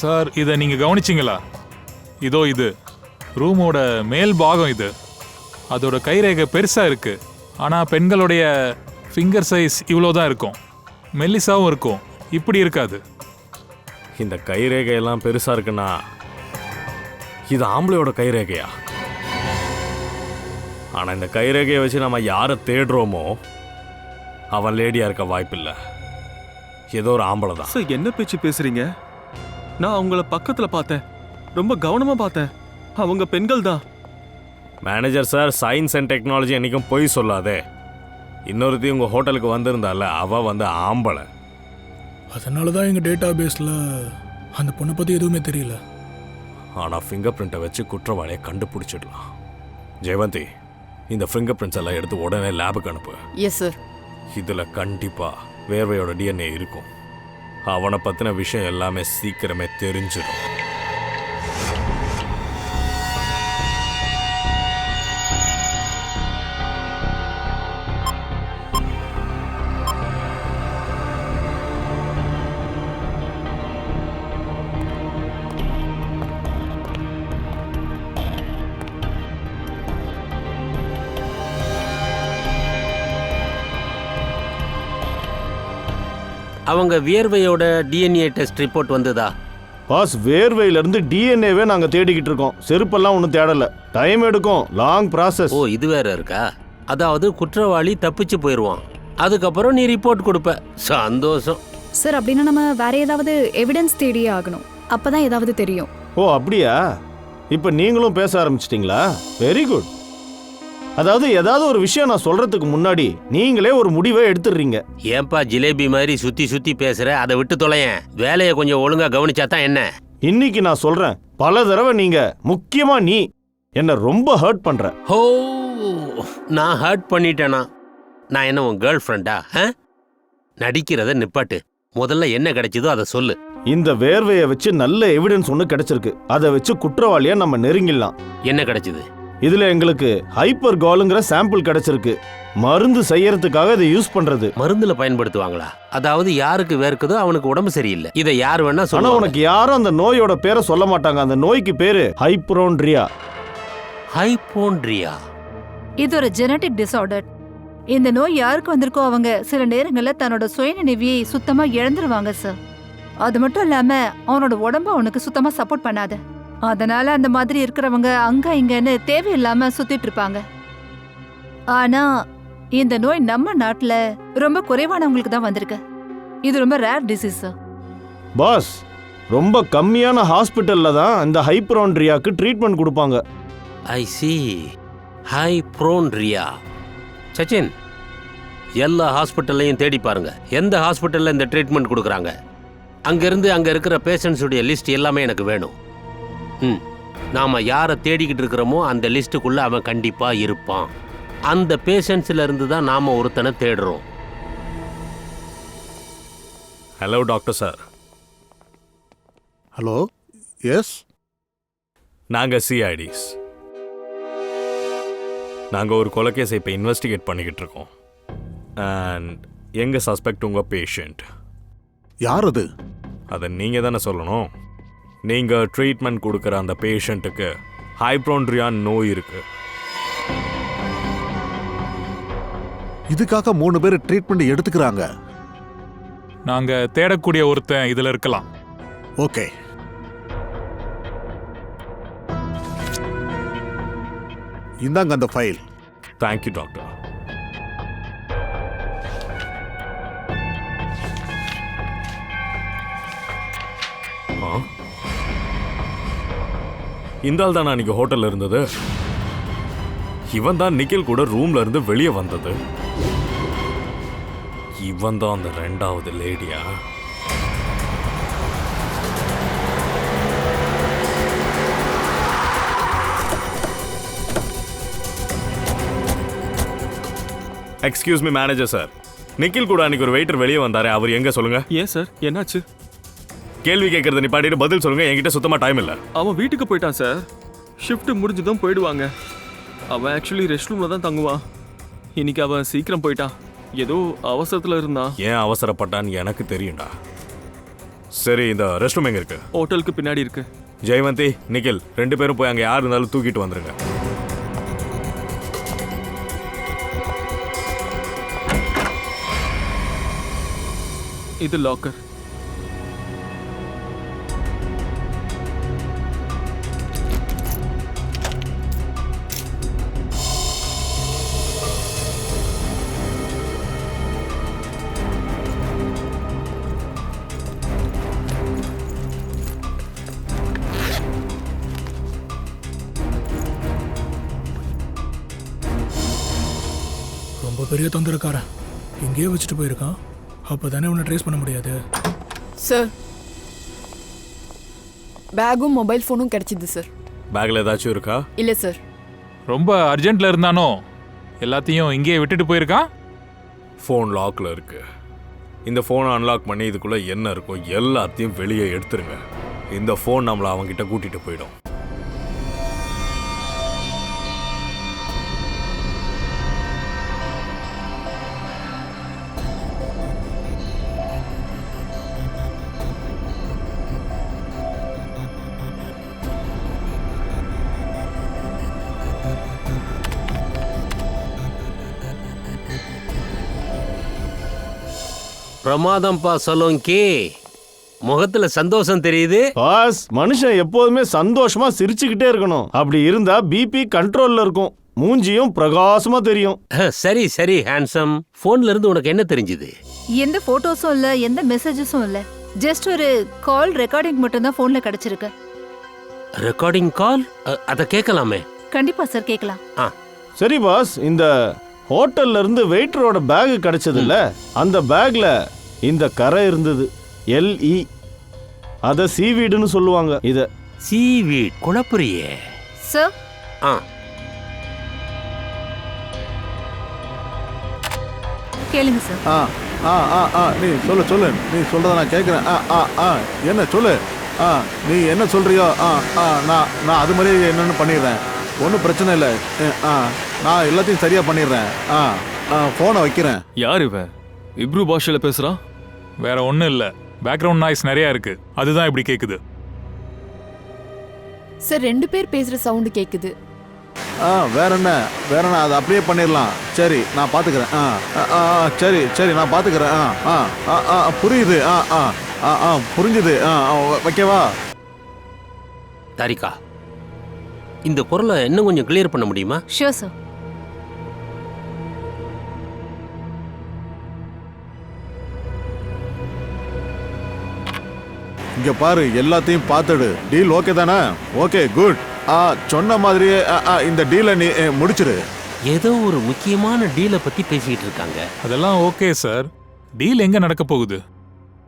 சார், இதை நீங்க கவனிச்சிங்களா? இதோ இது ரூமோட மேல் பாகம். இது அதோட கைரேகை பெருசா இருக்கு. ஆனா பெண்களுடைய ஃபிங்கர் சைஸ் இவ்வளோதான் இருக்கும். மெல்லிசாவும் இருக்கும். இப்படி இருக்காது. இந்த கைரேகை எல்லாம் பெருசா இருக்குன்னா இது ஆம்பளையோட கைரேகையா? ஆனா இந்த கைரேகையை வச்சு நம்ம யாரை தேடுறோமோ அவன் லேடியா இருக்க வாய்ப்பில்லை. ஏதோ ஒரு ஆம்பளை தான். சார் என்ன பேச்சு பேசுறீங்க? நான் அவங்கள பக்கத்துல பார்த்தேன், ரொம்ப கவனமா பார்த்தேன். அவங்க பெண்கள் தான். Manager sir, science and technology என்னைக்கும் பொய் சொல்லாதே. இன்னொருத்தி உங்க ஹோட்டலுக்கு வந்திருந்தால அவ வந்து ஆம்பளை. அதனால தான் எங்கள் டேட்டா பேஸில் அந்த பொண்ணை பற்றி எதுவுமே தெரியல. ஆனால் ஃபிங்கர் பிரிண்ட்டை வச்சு குற்றவாளியை கண்டுபிடிச்சிடலாம். ஜெயவந்தி, இந்த ஃபிங்கர் பிரிண்ட்ஸ் எல்லாம் எடுத்து உடனே லேபுக்கு அனுப்பு. Yes sir. இதில் கண்டிப்பாக வேர்வையோட டிஎன்ஏ இருக்கும். அவனை பற்றின விஷயம் எல்லாமே சீக்கிரமே தெரிஞ்சிடும். அவங்க வியர்வையோட டிஎன்ஏ டெஸ்ட் ரிப்போர்ட் வந்ததா? பாஸ், வேர்வையிலிருந்து டிஎன்ஏவே நாங்கள் தேடிக்கிட்டு இருக்கோம். செருப்பெல்லாம் ஒன்றும் தேடலை. டைம் எடுக்கும். Long process. ஓ, இது வேற இருக்கா? அதாவது குற்றவாளி தப்பிச்சு போயிடுவான், அதுக்கப்புறம் நீ ரிப்போர்ட் கொடுப்ப. சந்தோஷம் சார். அப்படின்னா நம்ம வேற ஏதாவது எவிடன்ஸ் தேடியே ஆகணும். அப்பதான் ஏதாவது தெரியும். ஓ அப்படியா? இப்போ நீங்களும் பேச ஆரம்பிச்சிட்டிங்களா? Very good. அதாவது ஏதாவது ஒரு விஷயம் நான் சொல்றதுக்கு முன்னாடி நீங்களே ஒரு முடிவை எடுத்துடுறீங்க. ஏன்பா ஜிலேபி மாதிரி சுத்தி சுத்தி பேசுற? அதை விட்டு தொலையேன். வேலையை கொஞ்சம் ஒழுங்கா கவனிச்சா தான் என்ன. இன்னைக்கு நான் சொல்றேன், பல தடவை நீங்க, முக்கியமா நீ என்ன ரொம்ப ஹர்ட் பண்ற. ஹோ, நான் ஹர்ட் பண்ணிட்டேனா? நான் என்ன உன் கேர்ள் ஃப்ரெண்டா? நடிக்கிறத நிப்பாட்டு. முதல்ல என்ன கிடைச்சதோ அதை சொல்லு. இந்த வேர்வையை வச்சு நல்ல எவிடன்ஸ் ஒன்று கிடைச்சிருக்கு. அதை வச்சு குற்றவாளியா நம்ம நெருங்கிடலாம். என்ன கிடைச்சது? இதுல எங்களுக்கு ஹைப்பர் காலுங்கிற சாம்பிள் கிடைச்சிருக்கு. மருந்து செய்யறதுக்காக இதை யூஸ் பண்றது. மருந்துல பயன்படுத்துவாங்களா? அதாவது யாருக்கு வேர்க்குதோ அவனுக்கு உடம்பு சரியில்லை. இதை யார் வேணா ஆனா சொல்ல. உனக்கு யாரும் அந்த நோயோட பேரை சொல்ல மாட்டாங்க. அந்த நோய்க்கு பேரு ஹைப்ரோன்ட்ரியா. ஹைப்போன்ட்ரியா? இது ஒரு ஜெனடிக் டிசார்டர். இந்த நோய் யாருக்கு வந்திருக்கோ அவங்க சில நேரங்களில் தன்னோட சுயநினைவியை சுத்தமா இழந்துருவாங்க சார். அது மட்டும் இல்லாம அவனோட உடம்பு அவனுக்கு சுத்தமா சப்போர்ட் பண்ணாது. அதனால அந்த மாதிரி இருக்கிறவங்க அங்க இங்கன்னு தேவையில்லாம சுத்திட்டு இருப்பாங்க. ஆனா இந்த நோய் நம்ம நாட்டுல ரொம்ப குறைவானவங்களுக்கு தான் வந்திருக்கு. இது ரொம்ப ரேர் டிசீஸ். பாஸ், ரொம்ப கம்மியான ஹாஸ்பிட்டல்ல தான் இந்த ஹைப்ரோன்ட்ரியாக்கு ட்ரீட்மெண்ட் கொடுப்பாங்க. ஐ சி. ஹைப்ரோன்ட்ரியா. சச்சின், எல்லா ஹாஸ்பிட்டல்லையும் தேடி பாருங்க. எந்த ஹாஸ்பிட்டல்ல இந்த ட்ரீட்மெண்ட் கொடுக்குறாங்க. அங்கிருந்து அங்க இருக்கிற பேஷண்ட்ஸுடைய லிஸ்ட் எல்லாமே எனக்கு வேணும். நாம யாரை தேடிக்கிட்டு இருக்கிறோமோ அந்த லிஸ்ட்டுக்குள்ள அவன் கண்டிப்பா இருப்பான். அந்த பேஷண்ட்ஸ்ல இருந்து தான் நாம ஒருத்தனை தேடுறோம். Hello doctor sir. Hello. Yes. நாங்கள் சிஐடிஸ். நாங்கள் ஒரு கொலைகேஸை இப்போ இன்வெஸ்டிகேட் பண்ணிக்கிட்டு இருக்கோம். அண்ட் எங்கள் சஸ்பெக்ட் உங்கள் பேஷண்ட். யார் அது? அதை நீங்கள் தானே சொல்லணும். நீங்கள் ட்ரீட்மெண்ட் கொடுக்குற அந்த பேஷண்ட்டுக்கு ஹைப்ரோன்ட்ரியா நோய் இருக்கு. இதுக்காக 3 பேர் ட்ரீட்மெண்ட் எடுத்துக்கிறாங்க. நாங்க தேடக்கூடிய ஒருத்தன் இதுல இருக்கலாம். ஓகே. இந்தாங்க அந்த ஃபைல். Thank you doctor. இந்த ஆள் தான் அன்னைக்கு ஹோட்டல்ல இருந்தது. இவன் தான் நிக்கில் கூட ரூம்ல இருந்து வெளியே வந்தது. இவன் தான் அந்த 2வது லேடியா? Excuse me manager sir, Nikhil கூட அன்னைக்கு ஒரு வெயிட்டர் வெளியே வந்தாரு, அவர் எங்க சொல்லுங்க? ஏன் சார், என்னாச்சு? கேள்வி கேட்கறத நிப்பாட்டிட்டு பதில் சொல்லுங்க, என்கிட்ட சுத்தமா டைம் இல்ல. அவன் வீட்டுக்கு போயிட்டான் சார். ஷிஃப்ட் முடிஞ்சதும் போயிடுவாங்க. அவன் ஆக்சுவலி ரெஸ்ட் ரூம்ல தான் தங்குவான். இன்னைக்கு அவன் சீக்கிரம் போயிட்டான். ஏதோ அவசரத்துல இருந்தான். ஏன் அவசரப்பட்டான்னு எனக்கு தெரியும்டா. சரி, இந்த ரெஸ்ட் ரூம் எங்க இருக்கு? ஹோட்டலுக்கு பின்னாடி இருக்கு. ஜெயவந்தி, நிக்கில் 2 பேரும் போய் அங்க யார் இருந்தாலும் தூக்கிட்டு வந்துருங்க. இது லாக்கர். ரொம்ப பெரிய தொந்தரக்காரன் எங்கேயோ வச்சுட்டு போயிருக்கான். அப்போதானே உன்னை ட்ரேஸ் பண்ண முடியாது. சார், பேகும் மொபைல் ஃபோனும் கிடைச்சிது சார். பேக்ல ஏதாச்சும் இருக்கா? இல்ல சார். ரொம்ப அர்ஜென்ட்ல இருந்தானோ எல்லாத்தையும் இங்கேயே விட்டுட்டு போயிருக்கான். ஃபோன் லாக்ல இருக்கு. இந்த ஃபோனை அன்லாக் பண்ணி இதுக்குள்ள என்ன இருக்கோ எல்லாத்தையும் வெளியே எடுத்துருங்க. இந்த ஃபோன் நம்மளை அவங்கிட்ட கூட்டிட்டு போயிடும். பிரமாதம்பா சலோங்கி, முகத்துல சந்தோஷம் தெரியுது. பாஸ், மனுஷன் எப்போதுமே சந்தோஷமா சிரிச்சுக்கிட்டே இருக்கணும். அப்படி இருந்தா பிபி கண்ட்ரோல்ல இருக்கும், மூஞ்சியும் பிரகாசமா தெரியும். சரி சரி ஹேண்ட்ஸம், போன்ல இருந்து உனக்கு என்ன தெரிஞ்சது? எந்த போட்டோஸும் இல்ல, எந்த மெசேஜஸும் இல்ல. ஜஸ்ட் ஒரு கால் ரெக்கார்டிங் மட்டும் தான் போன்ல கிடைச்சிருக்கு. ரெக்கார்டிங் கால்? அத கேட்கலாமே. கண்டிப்பா சார், கேட்கலாம். சரி பாஸ், இந்த ஹோட்டல்ல இருந்து வெயிட்டரோட பேக் கிடைச்சது இல்ல, அந்த பேக்ல இந்த கரை இருந்தது. LE, அத சீவீடுன்னு சொல்லுவாங்க. இத சீவீட் குழப்பறியே சார். கேளுங்க சார். நீ சொல்லு, நீ சொல்றத நான் கேட்கிறேன். என்ன சொல்லு. நீ என்ன சொல்றியோ நான் அது மாதிரி என்னன்னு பண்ணிடுறேன். ஒன்றும் பிரச்சனை இல்லை. நான் எல்லாத்தையும் சரியா பண்ணிடுறேன். ஃபோனை வைக்கிறேன். யார் இவன்? இப்ரூ பாஷையில பேசுறான். வேற ஒண்ணும் இல்ல, பேக்ரவுண்ட் நாய்ஸ் நிறைய இருக்கு, அதுதான் இப்படி கேக்குது. சார், 2 பேர் பேசுற சவுண்ட் கேக்குது. வேற என்ன அதை அப்படியே பண்ணிடலாம். சரி, நான் பாத்துக்கிறேன். சரி நான் பாத்துக்கிறேன். புரியுது. புரிஞ்சுது. வைக்கவா? தாரிகா, இந்த குரலை இன்னும் கொஞ்சம் கிளியர் பண்ண முடியுமா? Sure sir. இங்க பாரு, எல்லாத்தையும் பார்த்துடு. டீல் ஓகே தானே? Okay, good. சொன்ன மாதிரியே இந்த டீலை நீ முடிச்சிரு. ஏதோ ஒரு முக்கியமான டீலை பத்தி பேசிக்கிட்டு இருக்காங்க. அதெல்லாம் ஓகே சார், டீல் எங்க நடக்க போகுது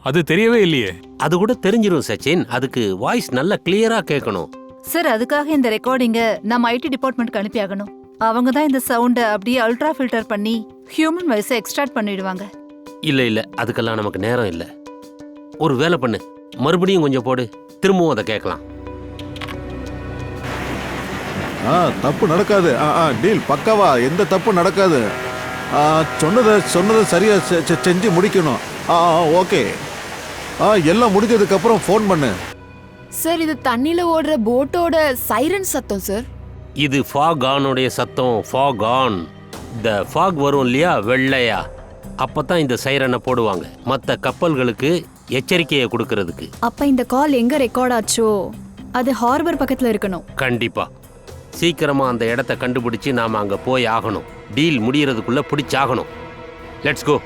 அது தெரியவே இல்லையே. அது கூட தெரிஞ்சிரும் சச்சின், அதுக்கு வாய்ஸ் நல்லா கிளியரா கேட்கணும். சார், அதுக்காக இந்த ரெக்கார்டிங்க நம்ம IT டிபார்ட்மெண்ட்க்கு அனுப்பி ஆகணும். அவங்க தான் இந்த சவுண்டை அப்படியே அல்ட்ரா ஃபில்டர் பண்ணி ஹியூமன் வாய்ஸை எக்ஸ்ட்ராக்ட் பண்ணிடுவாங்க. இல்ல அதுக்கெல்லாம் நமக்கு நேரம் இல்ல. ஒரு வேலை பண்ணு, மறுபடியும் கொஞ்சம் போடு, திரும்பவும் அதை கேட்கலாம். தப்பு நடக்காது. டீல் பக்காவா, எந்த தப்பு நடக்காது. சொன்னதை சரியா செஞ்சு முடிக்கணும். ஓகே, எல்லாம் முடிஞ்சதுக்கு அப்புறம் ஃபோன் பண்ணு. சார், இது தண்ணில ஓடுற போட்டோட சைரன் சத்தம் சார். இது ஃபாக் ஆனுடைய சத்தம். Fog on. இந்த ஃபாக் வரும் இல்லையா, வெள்ளையா, அப்பதான் இந்த சைரனை போடுவாங்க, மற்ற கப்பல்களுக்கு எச்சரிக்கையை கொடுக்கறதுக்கு. அப்ப இந்த கால் எங்க ரெக்கார்ட் ஆச்சோ அது ஹார்பர் பக்கத்துல இருக்கணும். கண்டிப்பா. சீக்கிரமா அந்த இடத்த கண்டுபிடிச்சு நாம அங்க போய் ஆகணும். டீல் முடியறதுக்குள்ள பிடிச்சாகணும். Let's go.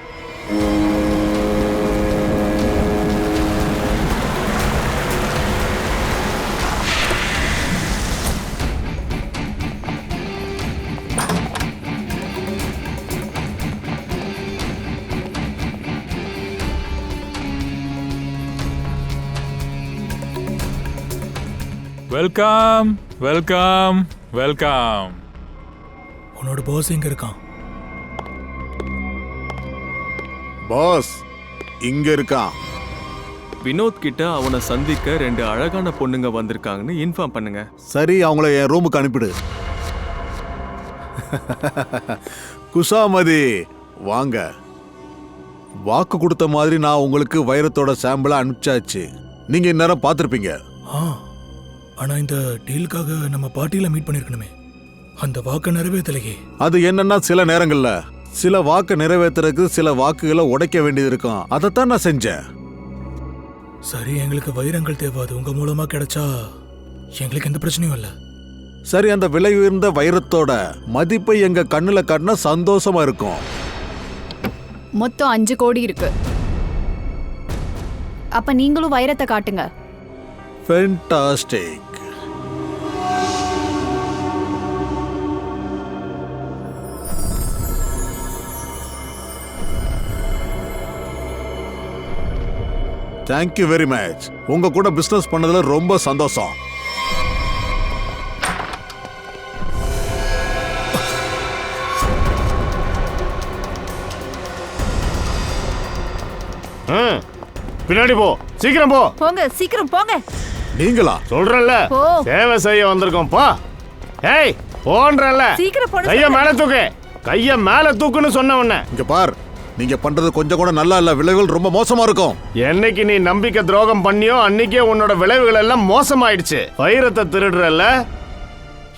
Welcome welcome welcome. உன்னோட பாஸ் எங்க இருக்கான்? பாஸ் இங்க இருக்கான். வினோத் கிட்ட அவனை சந்திக்க 2 அழகான பொண்ணுங்க வந்திருக்காங்கன்னு இன்ஃபார்ம் பண்ணுங்க. சரி, அவங்கள என் ரூமுக்கு அனுப்பிடு. குஷாமதி வாங்க. வாக்கு கொடுத்த மாதிரி நான் உங்களுக்கு வைரத்தோட சாம்பிளை அனுப்பிச்சாச்சு. நீங்க இந்நேரம் பார்த்துருப்பீங்க. ஆனா இந்த டீலுக்காக நம்ம பார்ட்டியில மீட் பண்ணிருக்கணுமே, அந்த வாக்கை நிறைவேற்றலையே. அது என்னன்னா, சில நேரங்கள்ல சில வாக்கு நிறைவேற்றுறதுக்கு சில வாக்குகளை உடைக்க வேண்டியது இருக்கும். அதைத்தான் நான் செஞ்சேன். சரி, எங்களுக்கு வைரங்கள் தேவை. அது உங்க மூலமா கிடைச்சா எங்களுக்கு எந்த பிரச்சனையும் இல்லை. சரி, அந்த விலை உயர்ந்த வைரத்தோட மதிப்பை எங்க கண்ணுல காட்டினா சந்தோஷமா இருக்கும். மொத்தம் 5 கோடி இருக்கு. அப்ப நீங்களும் வைரத்தை காட்டுங்க. ஃபேண்டாஸ்டிக். Thank you very much. உங்க கூட பிசினஸ் பண்ணதுல ரொம்ப சந்தோஷம். பின்னாடி போ, சீக்கிரம் போ. போங்க, சீக்கிரம் போங்க. நீங்களா? சொல்றல்ல, போ. சேவை செய்ய வந்திருக்கோம். பா. ஏய், போன்றல்ல. சீக்கிரம் போடு. கைய மேல தூக்கு, கைய மேல தூக்குன்னு சொன்ன உடனே. இங்க பார், நீங்க பண்றது கொஞ்சம் கூட நல்லா இல்ல. விளைவுகள் ரொம்ப மோசமா இருக்கும். என்னைக்கு நீ நம்பிக்கை துரோகம் பண்ணியோ அன்னைக்கே உன்னோட விளைவுகள் எல்லாம் மோசமாயிடுச்சு. வைரத்தை திருடுறல்ல.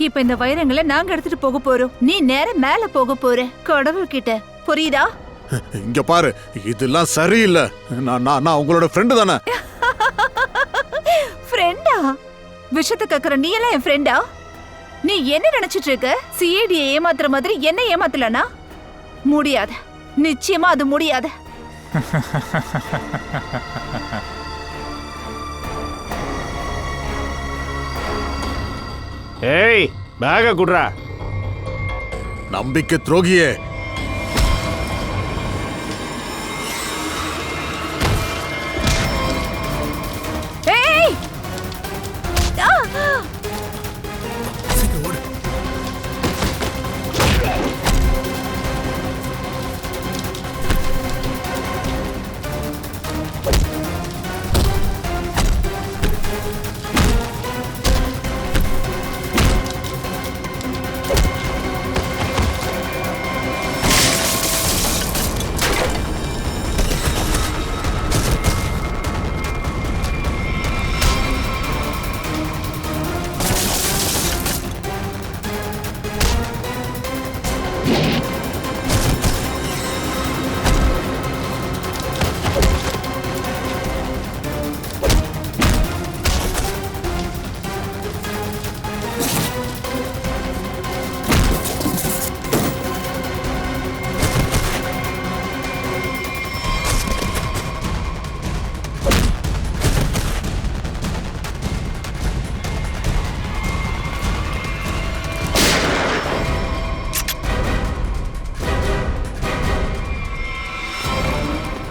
இப்ப இந்த வைரங்களை நாங்க எடுத்துட்டு போக போறோம். நீ நேரம் மேல போக போற கடவுள்கிட்ட. புரியுதா? இங்க பாரு, இதெல்லாம் சரியில்லை. நான் உங்களோட ஃப்ரெண்டு தானே. ஃப்ரெண்டா? விஷயத்தை கேக்குற நீ எல்லாம் என் ஃப்ரெண்டா? நீ என்ன நினைச்சிட்டு இருக்க? சிஐடியை ஏமாத்துற மாதிரி என்ன ஏமாத்தலனா? முடியாது, நிச்சயமா அது முடியாது. ஏய், பேக குடுறா. நம்பிக்கை துரோகியே. ஏய்! சீக்கிரம் ஓடு.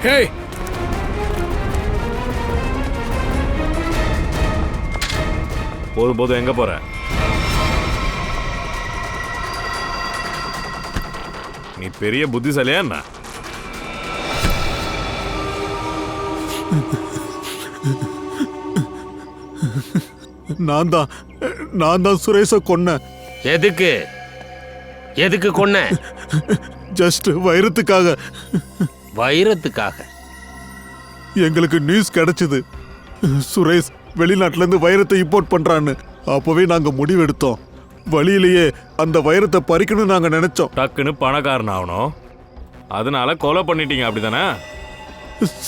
Hey! போதும் எங்க போற? நீ பெரிய புத்திசாலியா என்ன? நான் தான் சுரேஷை கொன்னேன். எதுக்கு கொன்ன? ஜஸ்ட் வைரத்துக்காக. வைரத்துக்காக? எங்களுக்கு நியூஸ் கிடைச்சது, சுரேஷ் வெளிநாட்டுல இருந்து வைரத்தை இம்போர்ட் பண்றான்னு. அப்பவே நாங்க முடிவெடுத்தோம். வழியிலேயே அந்த வைரத்தை பறிக்கணும்னு நாங்க நினைச்சோம். டக்குன்னு பணக்காரன் ஆகணும், அதனால கொலை பண்ணிட்டீங்க அப்படிதானே?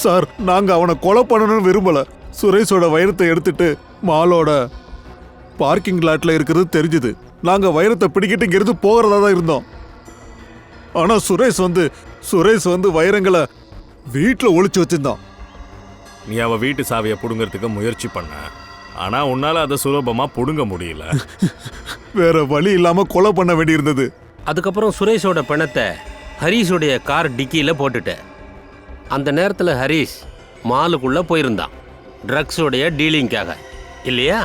சார், நாங்க அவனை கொலை பண்ணணும்னு விரும்பல. சுரேஷோட வைரத்தை எடுத்துட்டு மாலோட பார்க்கிங் லாட்ல இருக்கிறது தெரிஞ்சது. நாங்க வைரத்தை பிடிக்கிட்டு இங்கிருந்து போகிறதா தான் இருந்தோம். ஆனா சுரேஷ் வந்து வைரங்களை வீட்டில் ஒளிச்சு வச்சிருந்தான். நீ அவ வீட்டு சாவியை புடுங்கிறதுக்கு முயற்சி பண்ண, ஆனா உன்னால அதை சுலபமா புடுங்க முடியல. வேற வழி இல்லாம கொலை பண்ண வேண்டியிருந்தது. அதுக்கப்புறம் சுரேஷோட பணத்தை ஹரீஷோடைய கார் டிக்கியில் போட்டுட்டேன். அந்த நேரத்தில் ஹரீஷ் மாலுக்குள்ள போயிருந்தான் ட்ரக்ஸோடைய டீலிங்காக, இல்லையா?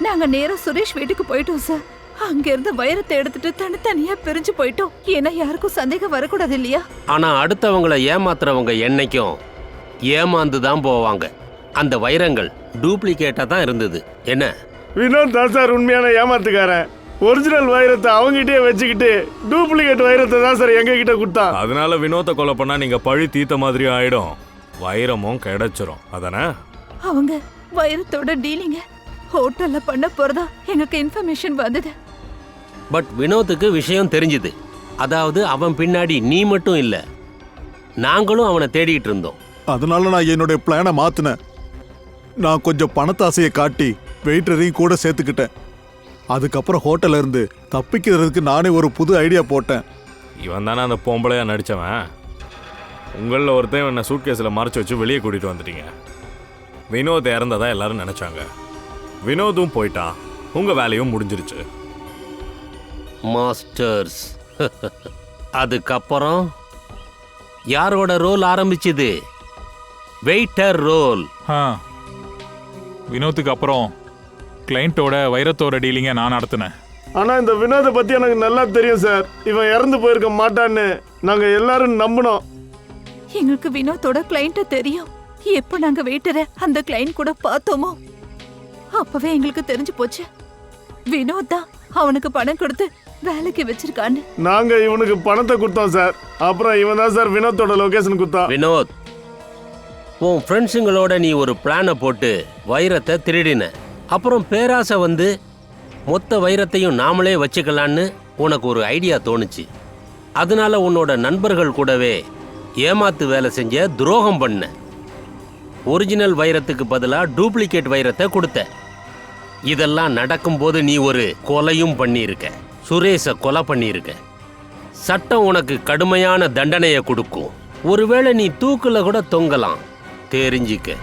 நாங்க நேரா சுரேஷ் வீட்டுக்கு போயிட்டோம் சார். அங்க இருந்து வைரத்தை எடுத்துட்டு தனித்தனியா பிரிஞ்சு போயிட்டோம். ஏன்னா யாருக்கும் சந்தேகம் வரக்கூடாது இல்லையா? ஆனா அடுத்தவங்களை ஏமாத்துறவங்க என்னைக்கும் ஏமாந்து தான் போவாங்க. அந்த வைரங்கள் டூப்ளிகேட்டா தான் இருந்தது. என்ன வினோத் தான் சார் உண்மையான ஏமாத்துக்காரன். ஒரிஜினல் வைரத்தை அவங்ககிட்டயே வச்சுக்கிட்டு டூப்ளிகேட் வைரத்தை தான் சார் எங்க கிட்ட கொடுத்தான். அதனால வினோத்தை கொலை பண்ணா நீங்க பழி தீத்த மாதிரி ஆயிடும், வைரமும் கிடைச்சிரும். அதானே? அவங்க வைரத்தோட டீலிங்க ஹோட்டல்ல பண்ண போறதா எங்களுக்கு இன்ஃபர்மேஷன் வந்தது. பட் வினோத்துக்கு விஷயம் தெரிஞ்சுது. அதாவது அவன் பின்னாடி நீ மட்டும் இல்ல, நாங்களும் அவனை தேடிட்டு இருந்தோம். அதனால நான் என்னுடைய பிளானை மாத்தினேன். நான் கொஞ்சம் பணத்தாசையை காட்டி வெயிட்டரையும் கூட சேர்த்துக்கிட்டேன். அதுக்கப்புறம் ஹோட்டல்ல இருந்து தப்பிக்கிறதுக்கு நானே ஒரு புது ஐடியா போட்டேன். இவன் தானே அந்த பொம்பளையா நடிச்சவன்? உங்களில் ஒருத்தன் என்ன சூட்கேஸில் மறைச்சு வச்சு வெளியே கூட்டிட்டு வந்துட்டீங்க. வினோத் இறந்ததா எல்லாரும் நினைச்சாங்க. வினோதும் போயிட்டான், உங்க வேலையும் முடிஞ்சிருச்சு. மாஸ்டர்ஸ். அதுக்கப்புறம் யாரோட ரோல் ஆரம்பிச்சுது? Waiter role. வினோத்துக்கு அப்புறம் கிளைண்ட்டோட வைரத்தோட டீலிங்கை நான் நடத்தினேன். ஆனா இந்த வினோதை பத்தி எனக்கு நல்லா தெரியும் சார். இவன் இறந்து போயிருக்க மாட்டான்னு நாங்க எல்லாரும் நம்பினோம். எங்களுக்கு வினோத்தோட கிளைண்ட்ட தெரியும். எப்ப நாங்க வெயிட்டரை அந்த கிளைண்ட் கூட பார்த்தோமோ அப்பவே எங்களுக்கு தெரிஞ்சு போச்சு வினோத் தான் அவனுக்கு பணம் கொடுத்து வேலைக்கு வச்சிருக்கான்னு. நாங்க இவனுக்கு பணத்தை கொடுத்தோம் சார். அப்புறம் இவன் தான் சார் வினோத்தோட லொகேஷன் கொடுத்தான். வினோத், உன் ஃப்ரெண்ட்ஸுங்களோட நீ ஒரு பிளானை போட்டு வைரத்தை திருடின. அப்புறம் பேராசை வந்து மொத்த வைரத்தையும் நாமளே வச்சுக்கலான்னு உனக்கு ஒரு ஐடியா தோணுச்சு. அதனால உன்னோட நண்பர்கள் கூடவே ஏமாத்து வேலை செஞ்ச, துரோகம் பண்ண. ஒரிஜினல் வைரத்துக்கு பதிலாக டூப்ளிகேட் வைரத்தை கொடுத்த. இதெல்லாம் நடக்கும்போது நீ ஒரு கொலையும் பண்ணியிருக்க. சுரேஷை கொலை பண்ணியிருக்க. சட்டம் உனக்கு கடுமையான தண்டனையை கொடுக்கும். ஒருவேளை நீ தூக்குல கூட தொங்கலாம். தெரிஞ்சிக்க.